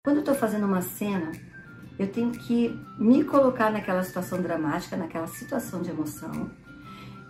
Quando eu tô fazendo uma cena, eu tenho que me colocar naquela situação dramática, naquela situação de emoção.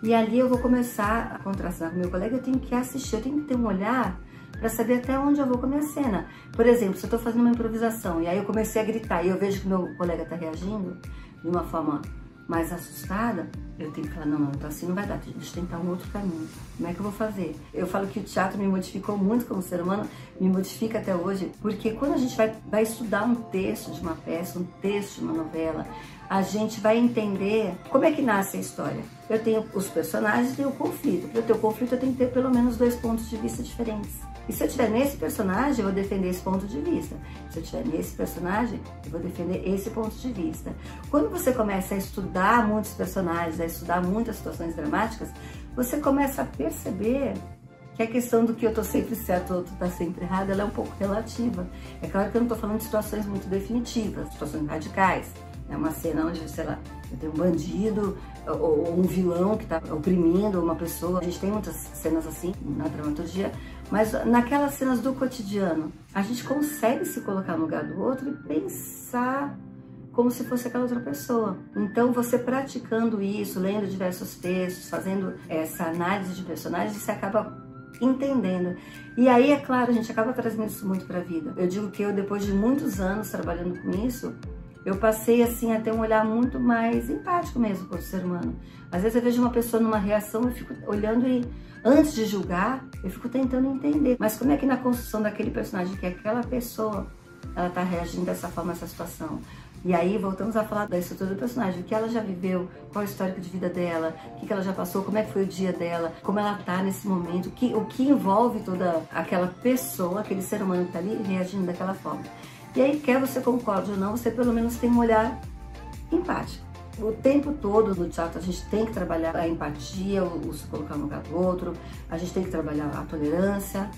E ali eu vou começar a contracenar com meu colega, eu tenho que assistir, eu tenho que ter um olhar para saber até onde eu vou com a minha cena. Por exemplo, se eu tô fazendo uma improvisação e aí eu comecei a gritar e eu vejo que meu colega tá reagindo de uma forma mais assustada, eu tenho que falar, não, então assim não vai dar, deixa eu tentar um outro caminho. Como é que eu vou fazer? Eu falo que o teatro me modificou muito como ser humano, me modifica até hoje, porque quando a gente vai estudar um texto de uma peça, um texto de uma novela, a gente vai entender como é que nasce a história. Eu tenho os personagens e tenho o conflito. Para eu ter o conflito, eu tenho que ter pelo menos 2 pontos de vista diferentes. E se eu estiver nesse personagem, eu vou defender esse ponto de vista. Se eu estiver nesse personagem, eu vou defender esse ponto de vista. Quando você começa a estudar muitos personagens, a estudar muitas situações dramáticas, você começa a perceber que a questão do que eu tô sempre certo ou outro tá sempre errado, ela é um pouco relativa. É claro que eu não tô falando de situações muito definitivas, situações radicais. É uma cena onde, sei lá, eu tenho um bandido ou um vilão que tá oprimindo uma pessoa. A gente tem muitas cenas assim na dramaturgia, mas naquelas cenas do cotidiano, a gente consegue se colocar no lugar do outro e pensar como se fosse aquela outra pessoa. Então, você praticando isso, lendo diversos textos, fazendo essa análise de personagens, você acaba entendendo. E aí, é claro, a gente acaba trazendo isso muito para a vida. Eu digo que eu, depois de muitos anos trabalhando com isso, eu passei assim a ter um olhar muito mais empático mesmo para o ser humano. Às vezes eu vejo uma pessoa numa reação, eu fico olhando e antes de julgar, eu fico tentando entender. Mas como é que na construção daquele personagem, que é aquela pessoa, ela está reagindo dessa forma a essa situação? E aí voltamos a falar da estrutura do personagem, o que ela já viveu, qual é o histórico de vida dela, o que ela já passou, como é que foi o dia dela, como ela está nesse momento, o que envolve toda aquela pessoa, aquele ser humano que está ali reagindo daquela forma. E aí, quer você concorde ou não, você pelo menos tem um olhar empático. O tempo todo no teatro a gente tem que trabalhar a empatia, o se colocar no lugar do outro, a gente tem que trabalhar a tolerância.